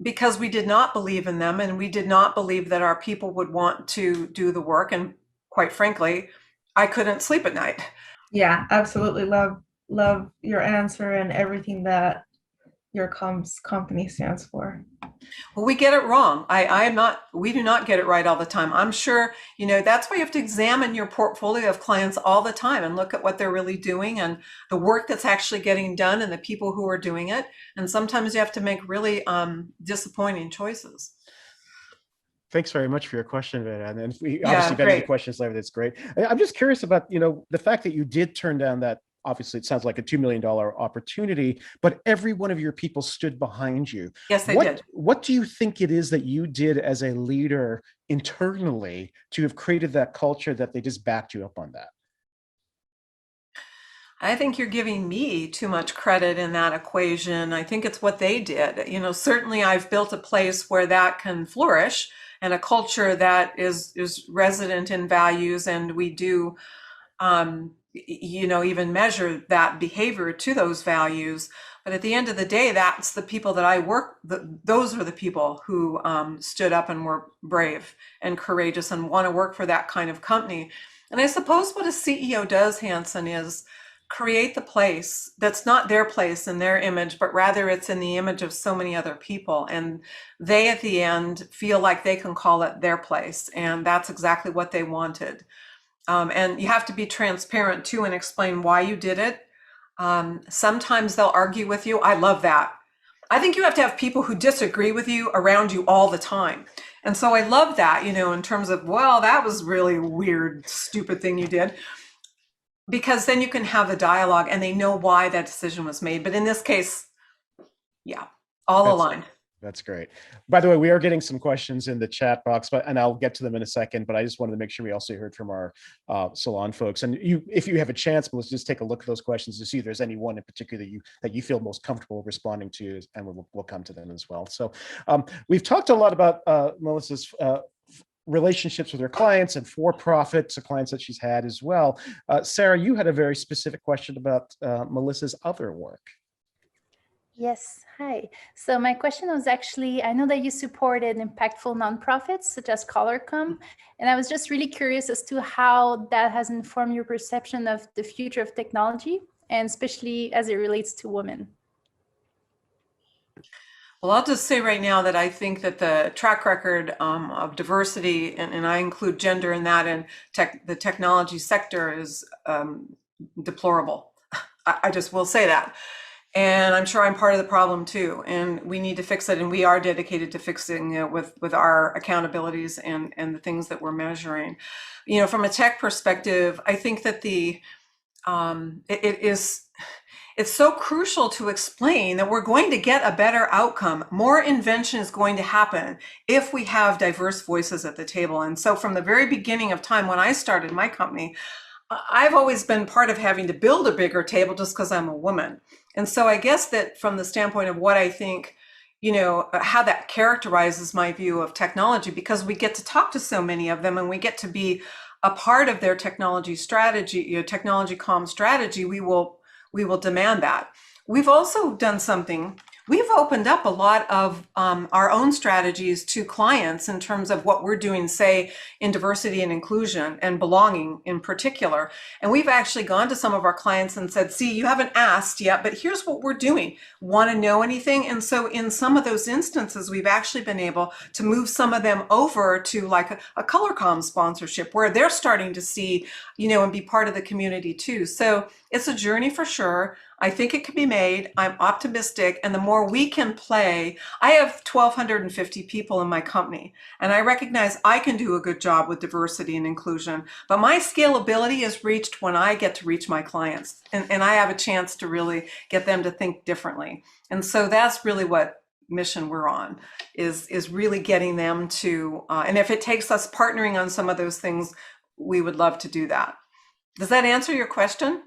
because we did not believe in them, and we did not believe that our people would want to do the work. And quite frankly, I couldn't sleep at night. Yeah, absolutely. Love your answer and everything that your company stands for. Well, we get it wrong. We do not get it right all the time. I'm sure, that's why you have to examine your portfolio of clients all the time and look at what they're really doing and the work that's actually getting done and the people who are doing it. And sometimes you have to make really disappointing choices. Thanks very much for your question, Vera. And we obviously got any questions later. That's great. I'm just curious about, the fact that you did turn down that, obviously it sounds like a $2 million opportunity, but every one of your people stood behind you. Yes, they did. What do you think it is that you did as a leader internally to have created that culture that they just backed you up on that? I think you're giving me too much credit in that equation. I think it's what they did. Certainly I've built a place where that can flourish, and a culture that is resident in values, and we do even measure that behavior to those values. But at the end of the day, that's the people that I work, those are the people who stood up and were brave and courageous and want to work for that kind of company. And I suppose what a CEO does, Hanson, is create the place that's not their place in their image, but rather it's in the image of so many other people. And they, at the end, feel like they can call it their place. And that's exactly what they wanted. And you have to be transparent too and explain why you did it. Sometimes they'll argue with you. I love that. I think you have to have people who disagree with you around you all the time. And so I love that, in terms of, well, that was really weird, stupid thing you did. Because then you can have a dialogue and they know why that decision was made. But in this case, yeah, all aligned. That's great. By the way, we are getting some questions in the chat box, and I'll get to them in a second, but I just wanted to make sure we also heard from our Salon folks. And if you have a chance, let's just take a look at those questions to see if there's any one in particular that you feel most comfortable responding to, and we'll come to them as well. So we've talked a lot about Melissa's relationships with her clients and for-profit clients that she's had as well. Sarah, you had a very specific question about Melissa's other work. Yes, hi. So my question was actually, I know that you supported impactful nonprofits such as Colorcom, and I was just really curious as to how that has informed your perception of the future of technology, and especially as it relates to women. Well, I'll just say right now that I think that the track record of diversity, and I include gender in that, and the technology sector is deplorable. I just will say that. And I'm sure I'm part of the problem too. And we need to fix it. And we are dedicated to fixing it with our accountabilities and the things that we're measuring. From a tech perspective, I think that it's so crucial to explain that we're going to get a better outcome. More invention is going to happen if we have diverse voices at the table. And so from the very beginning of time, when I started my company, I've always been part of having to build a bigger table just because I'm a woman. And so I guess that from the standpoint of what I think, how that characterizes my view of technology, because we get to talk to so many of them and we get to be a part of their technology strategy, technology comm strategy, we will demand that. We've also done something. We've opened up a lot of our own strategies to clients in terms of what we're doing, say, in diversity and inclusion and belonging in particular. And we've actually gone to some of our clients and said, see, you haven't asked yet, but here's what we're doing. Want to know anything? And so in some of those instances, we've actually been able to move some of them over to like a Colorcom sponsorship where they're starting to see, and be part of the community too. So it's a journey for sure. I think it can be made. I'm optimistic. And the more we can play, I have 1,250 people in my company, and I recognize I can do a good job with diversity and inclusion, but my scalability is reached when I get to reach my clients and I have a chance to really get them to think differently. And so that's really what mission we're on, is really getting them to, and if it takes us partnering on some of those things, we would love to do that. Does that answer your question?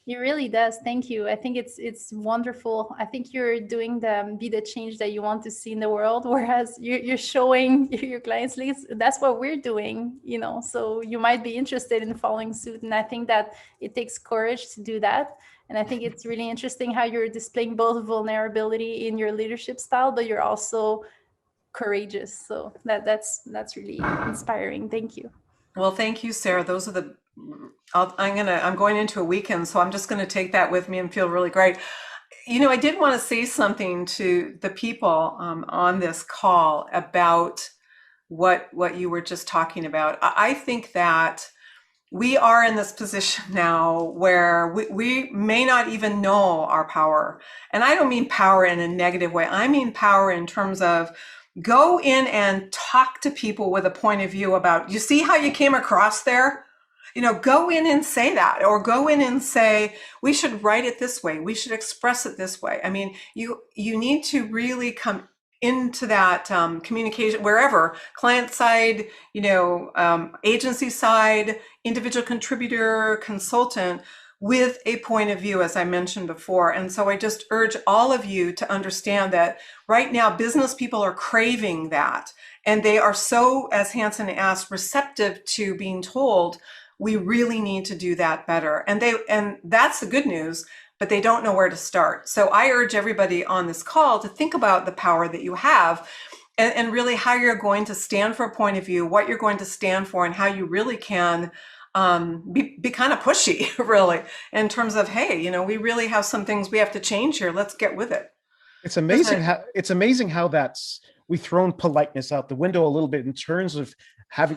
It really does. Thank you. I think it's wonderful. I think you're doing be the change that you want to see in the world, whereas you're showing your clients leads. That's what we're doing, so you might be interested in following suit. And I think that it takes courage to do that. And I think it's really interesting how you're displaying both vulnerability in your leadership style, but you're also courageous. So that's really inspiring. Thank you. Well, thank you, Sarah. Those are I'm going into a weekend, so I'm just going to take that with me and feel really great. I did want to say something to the people on this call about what you were just talking about. I think that we are in this position now where we may not even know our power. And I don't mean power in a negative way. I mean power in terms of go in and talk to people with a point of view about, you see how you came across there? Go in and say that, or go in and say, we should write it this way. We should express it this way. I mean, you need to really come into that communication, wherever, client side, agency side, individual contributor, consultant, with a point of view, as I mentioned before. And so I just urge all of you to understand that right now, business people are craving that. And they are so, as Hanson asked, receptive to being told, we really need to do that better. And that's the good news, but they don't know where to start. So I urge everybody on this call to think about the power that you have and really how you're going to stand for a point of view, what you're going to stand for, and how you really can be kind of pushy, really, in terms of, hey, we really have some things we have to change here. Let's get with it. It's amazing how we've thrown politeness out the window a little bit in terms of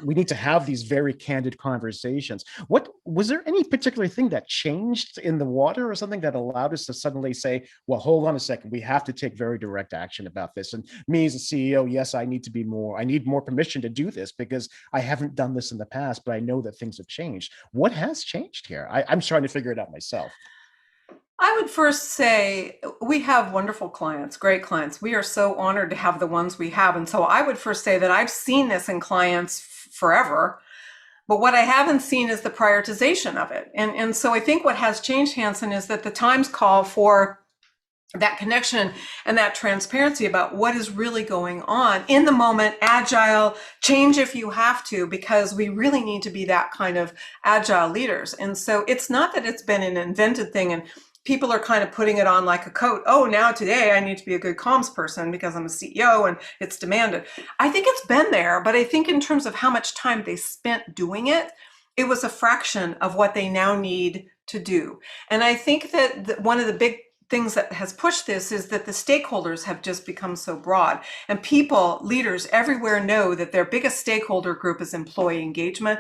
we need to have these very candid conversations. What was there any particular thing that changed in the water or something that allowed us to suddenly say, well, hold on a second, we have to take very direct action about this? And me as a CEO, yes, I need more permission to do this because I haven't done this in the past, but I know that things have changed. What has changed here? I'm trying to figure it out myself. I would first say we have wonderful clients, great clients. We are so honored to have the ones we have. And so I would first say that I've seen this in clients forever, but what I haven't seen is the prioritization of it. And so I think what has changed, Hanson, is that the times call for that connection and that transparency about what is really going on in the moment, agile, change if you have to, because we really need to be that kind of agile leaders. And so it's not that it's been an invented thing and people are kind of putting it on like a coat. Oh, now today I need to be a good comms person because I'm a CEO and it's demanded. I think it's been there, but I think in terms of how much time they spent doing it, it was a fraction of what they now need to do. And I think that one of the big things that has pushed this is that the stakeholders have just become so broad, and people, leaders everywhere know that their biggest stakeholder group is employee engagement,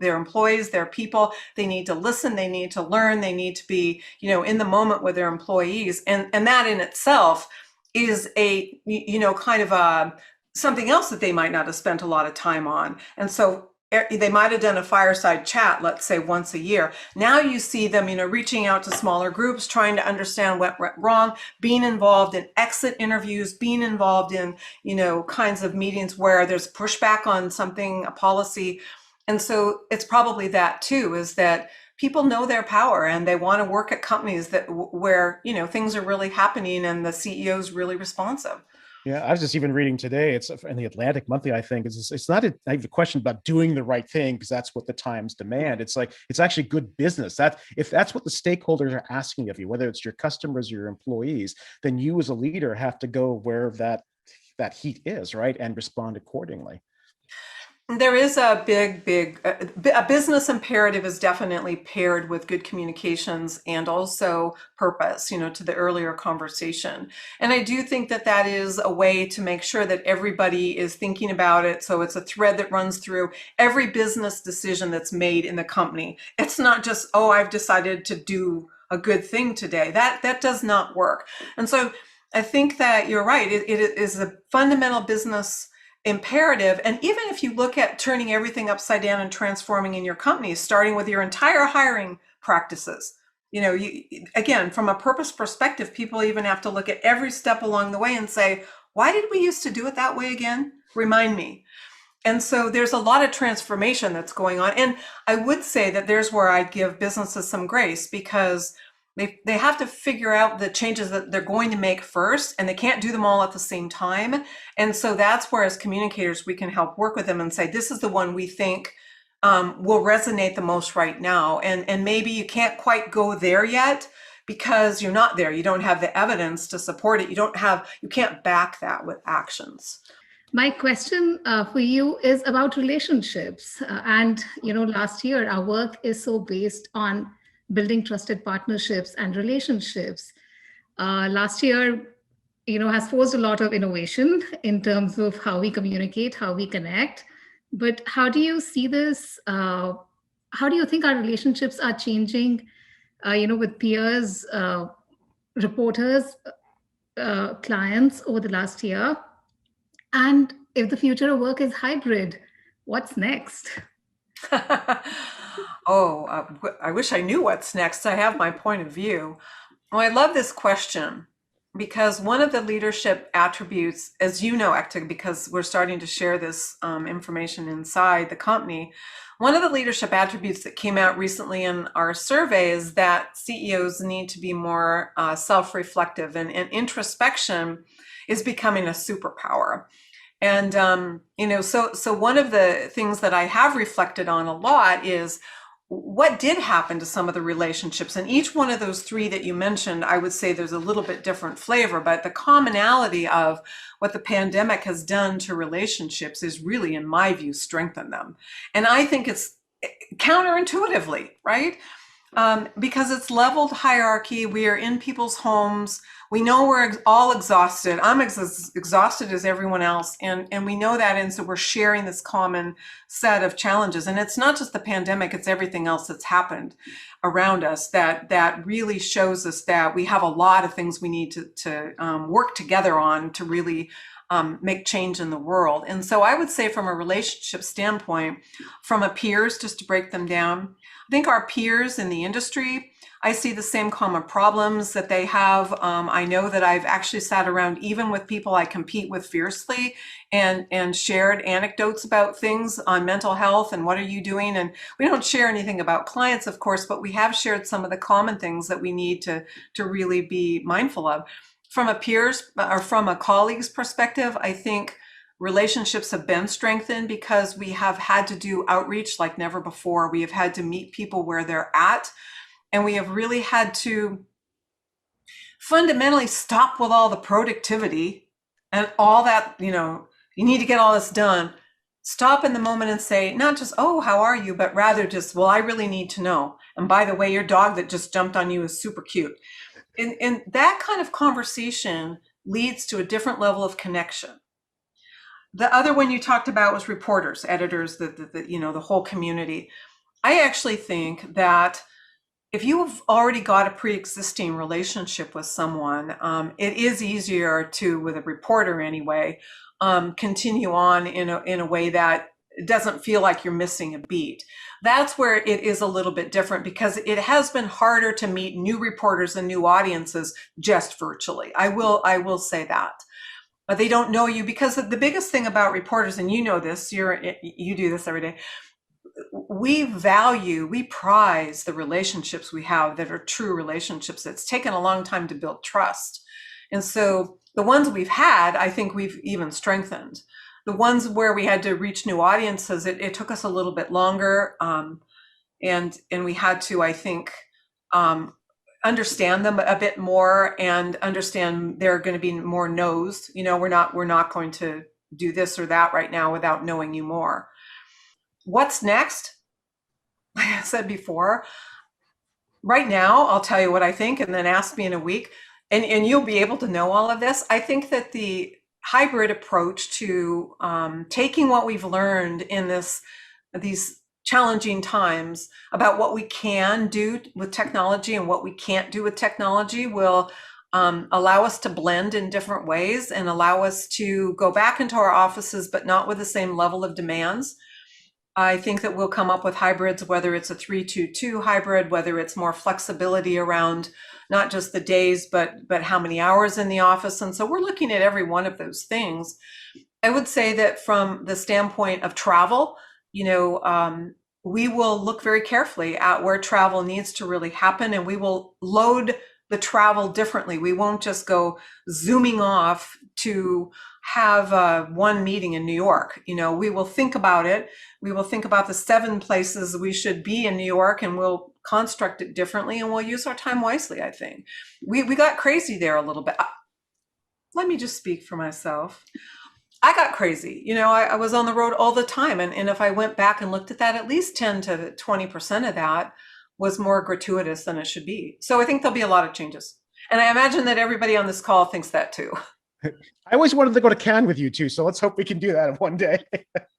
their employees, their people. They need to listen, they need to learn, they need to be, in the moment with their employees. And that in itself is a, kind of something else that they might not have spent a lot of time on. And so they might have done a fireside chat, let's say once a year. Now you see them, reaching out to smaller groups, trying to understand what went wrong, being involved in exit interviews, being involved in, kinds of meetings where there's pushback on something, a policy. And so it's probably that too, is that people know their power and they want to work at companies where, things are really happening and the CEO is really responsive. Yeah, I was just even reading today, it's in the Atlantic Monthly, I think, it's not a question about doing the right thing because that's what the times demand. It's like, it's actually good business. If that's what the stakeholders are asking of you, whether it's your customers or your employees, then you as a leader have to go where that heat is, right? And respond accordingly. There is a a business imperative is definitely paired with good communications and also purpose, to the earlier conversation. And I do think that that is a way to make sure that everybody is thinking about it. So it's a thread that runs through every business decision that's made in the company. It's not just, oh, I've decided to do a good thing today. That does not work. And so I think that you're right. It is a fundamental business imperative. And even if you look at turning everything upside down and transforming in your company, starting with your entire hiring practices, again, from a purpose perspective, people even have to look at every step along the way and say, why did we used to do it that way again? Remind me. And so there's a lot of transformation that's going on. And I would say that there's where I give businesses some grace because they have to figure out the changes that they're going to make first, and they can't do them all at the same time. And so that's where, as communicators, we can help work with them and say, this is the one we think will resonate the most right now. And maybe you can't quite go there yet because you're not there. You don't have the evidence to support it. You can't back that with actions. My question for you is about relationships. Last year, our work is so based on building trusted partnerships and relationships. Last year, has forced a lot of innovation in terms of how we communicate, how we connect. But how do you see this? How do you think our relationships are changing, with peers, reporters, clients over the last year? And if the future of work is hybrid, what's next? I wish I knew what's next. I have my point of view. Well, I love this question because one of the leadership attributes, as you know, Ekta, because we're starting to share this information inside the company, one of the leadership attributes that came out recently in our survey is that CEOs need to be more self-reflective, and introspection is becoming a superpower. And, so one of the things that I have reflected on a lot is what did happen to some of the relationships. And each one of those three that you mentioned, I would say there's a little bit different flavor, but the commonality of what the pandemic has done to relationships is really, in my view, strengthened them. And I think it's counterintuitively, right? Because it's leveled hierarchy. We are in people's homes. We know we're all exhausted. I'm exhausted as everyone else. And we know that. And so we're sharing this common set of challenges. And it's not just the pandemic, it's everything else that's happened around us that really shows us that we have a lot of things we need to work together on to really make change in the world. And so I would say from a relationship standpoint, from a peers, just to break them down, I think our peers in the industry, I see the same common problems that they have. I know that I've actually sat around even with people I compete with fiercely and shared anecdotes about things on mental health and what are you doing? And we don't share anything about clients, of course, but we have shared some of the common things that we need to really be mindful of. From a peers or from a colleague's perspective, I think relationships have been strengthened because we have had to do outreach like never before. We have had to meet people where they're at, and we have really had to fundamentally stop with all the productivity and all that, you need to get all this done. Stop in the moment and say, not just, oh, how are you? But rather just, well, I really need to know. And by the way, your dog that just jumped on you is super cute. And that kind of conversation leads to a different level of connection. The other one you talked about was reporters, editors, the whole community. I actually think that if you've already got a pre-existing relationship with someone, it is easier to, with a reporter anyway, continue on in a way that doesn't feel like you're missing a beat. That's where it is a little bit different because it has been harder to meet new reporters and new audiences just virtually. I will say that. But they don't know you because the biggest thing about reporters, and you know this, you do this every day, we prize the relationships we have that are true relationships. It's taken a long time to build trust. And so the ones we've had, I think we've even strengthened. The ones where we had to reach new audiences, it took us a little bit longer. And we had to, I think, understand them a bit more and understand there are going to be more no's. We're not going to do this or that right now without knowing you more. What's next? Like I said before, right now, I'll tell you what I think and then ask me in a week and you'll be able to know all of this. I think that the hybrid approach to taking what we've learned in these challenging times about what we can do with technology and what we can't do with technology will allow us to blend in different ways and allow us to go back into our offices, but not with the same level of demands. I think that we'll come up with hybrids, whether it's a 3-2-2 hybrid, whether it's more flexibility around not just the days, but how many hours in the office. And so we're looking at every one of those things. I would say that from the standpoint of travel, we will look very carefully at where travel needs to really happen, and we will load the travel differently. We won't just go zooming off to have one meeting in New York. We will think about it. We will think about the 7 places we should be in New York, and we'll construct it differently, and we'll use our time wisely, I think. We got crazy there a little bit. Let me just speak for myself. I got crazy. I was on the road all the time. And if I went back and looked at that, at least 10 to 20% of that was more gratuitous than it should be. So I think there'll be a lot of changes. And I imagine that everybody on this call thinks that too. I always wanted to go to Cannes with you too. So let's hope we can do that one day.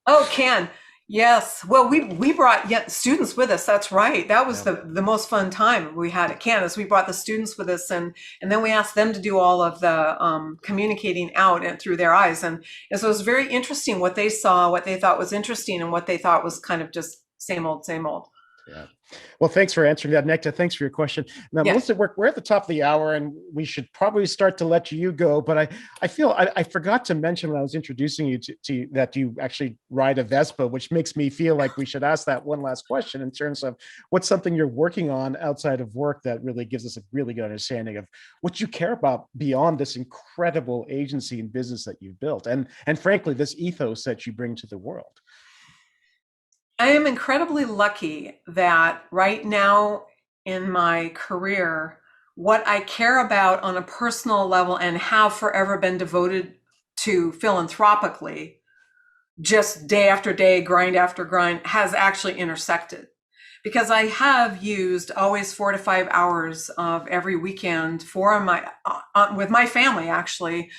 Oh, Cannes. Yes. Well, we brought students with us. That's right. That was the most fun time we had at Cannes. We brought the students with us and then we asked them to do all of the communicating out and through their eyes. And so it was very interesting what they saw, what they thought was interesting and what they thought was kind of just same old, same old. Yeah. Well, thanks for answering that, Necta. Thanks for your question. Now, Melissa, we're at the top of the hour and we should probably start to let you go. But I feel I forgot to mention when I was introducing you to that you actually ride a Vespa, which makes me feel like we should ask that one last question in terms of what's something you're working on outside of work that really gives us a really good understanding of what you care about beyond this incredible agency and business that you've built. And frankly, this ethos that you bring to the world. I am incredibly lucky that right now in my career, what I care about on a personal level and have forever been devoted to philanthropically, just day after day, grind after grind, has actually intersected. because I have used always 4 to 5 hours of every weekend for my with my family, actually,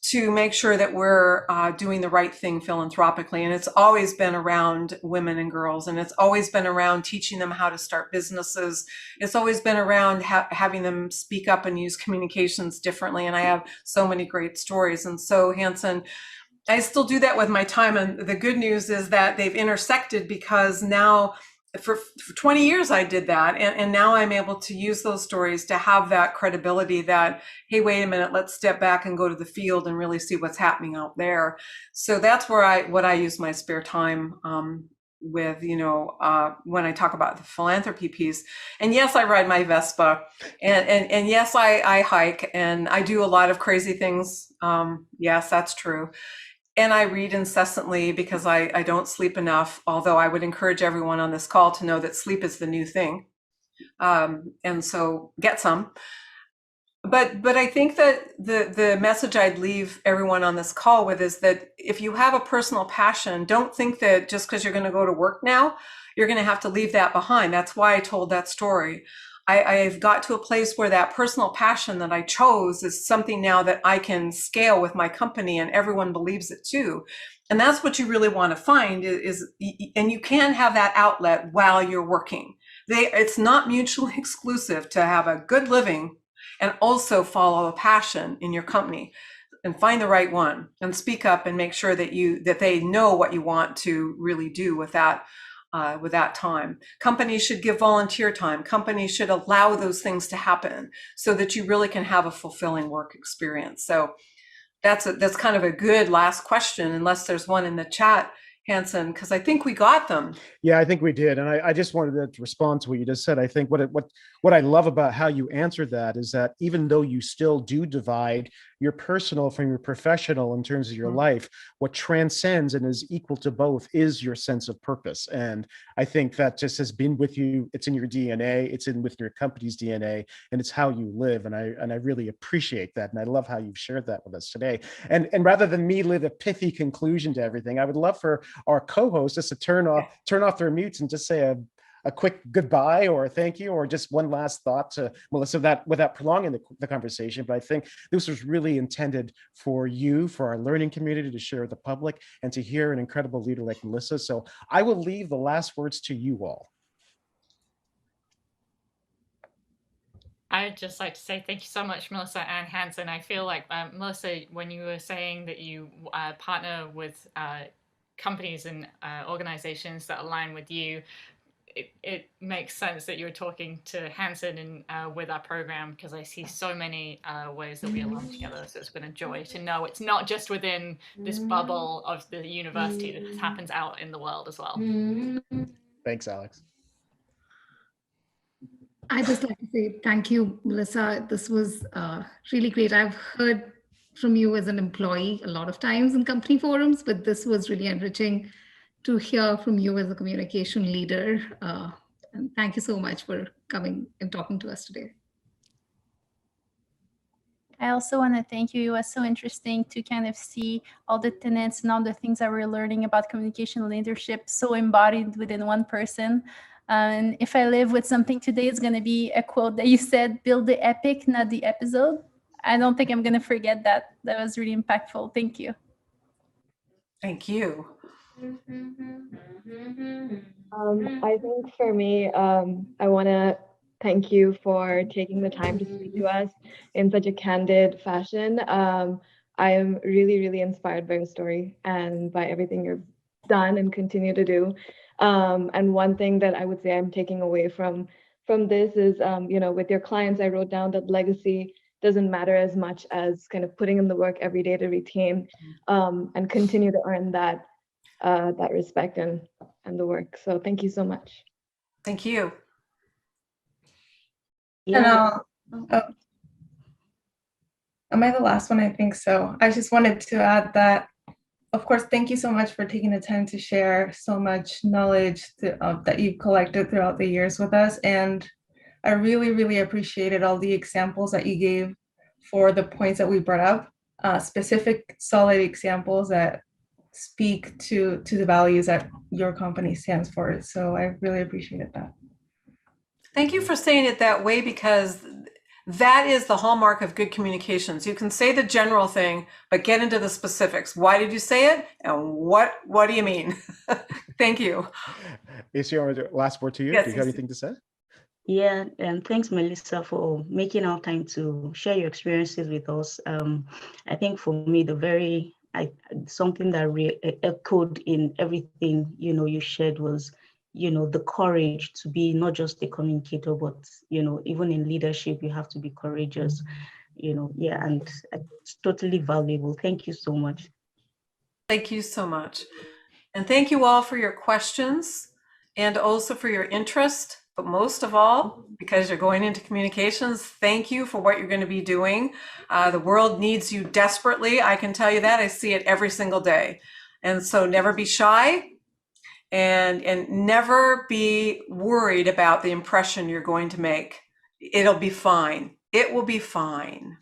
to make sure that we're doing the right thing philanthropically. And it's always been around women and girls, and it's always been around teaching them how to start businesses. It's always been around having them speak up and use communications differently. And I have so many great stories. And so, Hanson, I still do that with my time. And the good news is that they've intersected, because now for 20 years I did that. And now I'm able to use those stories to have that credibility that, hey, wait a minute, let's step back and go to the field and really see what's happening out there. So that's where what I use my spare time with, when I talk about the philanthropy piece. And yes, I ride my Vespa, and yes, I hike, and I do a lot of crazy things. Yes, that's true. And I read incessantly because I don't sleep enough, although I would encourage everyone on this call to know that sleep is the new thing. And so get some. But I think that the message I'd leave everyone on this call with is that if you have a personal passion, don't think that just because you're going to go to work now, you're going to have to leave that behind. That's why I told that story. I've got to a place where that personal passion that I chose is something now that I can scale with my company, and everyone believes it too. And that's what you really want to find is, and you can have that outlet while you're working. It's not mutually exclusive to have a good living and also follow a passion in your company, and find the right one and speak up and make sure that they know what you want to really do with that time. Companies should give volunteer time. Companies should allow those things to happen so that you really can have a fulfilling work experience. So that's kind of a good last question, unless there's one in the chat, Hanson, because I think we got them. Yeah, I think we did. And I just wanted to respond to what you just said. I think what I love about how you answered that is that even though you still do divide your personal from your professional in terms of your life, what transcends and is equal to both is your sense of purpose. And I think that just has been with you. It's in your DNA. It's in with your company's DNA, and it's how you live. And I really appreciate that. And I love how you've shared that with us today. And rather than me leave a pithy conclusion to everything, I would love for our co-hosts just to turn off their mutes and just say a quick goodbye or a thank you, or just one last thought to Melissa, that without prolonging the conversation. But I think this was really intended for you, for our learning community, to share with the public and to hear an incredible leader like Melissa. So I will leave the last words to you all. I'd just like to say thank you so much, Melissa and Hanson. I feel like, Melissa, when you were saying that you partner with companies and organizations that align with you, it makes sense that you're talking to Hanson and with our program, because I see so many ways that we align together. So it's been a joy to know it's not just within this bubble of the university, that this happens out in the world as well. Thanks, Alex. I just like to say thank you, Melissa. This was really great. I've heard from you as an employee a lot of times in company forums, but this was really enriching to hear from you as a communication leader. And thank you so much for coming and talking to us today. I also want to thank you. It was so interesting to kind of see all the tenets and all the things that we're learning about communication leadership so embodied within one person. And if I live with something today, it's going to be a quote that you said, build the epic, not the episode. I don't think I'm going to forget that. That was really impactful. Thank you. Thank you. I think for me, I want to thank you for taking the time to speak to us in such a candid fashion. I am really, really inspired by your story and by everything you've done and continue to do. And one thing that I would say I'm taking away from this is, with your clients, I wrote down that legacy doesn't matter as much as kind of putting in the work every day to retain and continue to earn that respect and the work. So thank you so much. Thank you. And am I the last one? I think so. I just wanted to add that, of course, thank you so much for taking the time to share so much knowledge that you've collected throughout the years with us. And I really, really appreciated all the examples that you gave for the points that we brought up, specific, solid examples that speak to the values that your company stands for. So I really appreciated that. Thank you for saying it that way, because that is the hallmark of good communications. You can say the general thing, but get into the specifics. Why did you say it? And what do you mean? Thank you. Isio, last word to you. Yes, Do you have Isi. anything to say? Yeah, and thanks, Melissa, for making our time to share your experiences with us. I think for me, something that echoed in everything you shared was the courage to be not just a communicator, but even in leadership, you have to be courageous. Yeah, and it's totally valuable. Thank you so much. Thank you so much. And thank you all for your questions and also for your interest. But most of all, because you're going into communications, thank you for what you're going to be doing. The world needs you desperately. I can tell you that. I see it every single day. And so never be shy, and never be worried about the impression you're going to make. It'll be fine. It will be fine.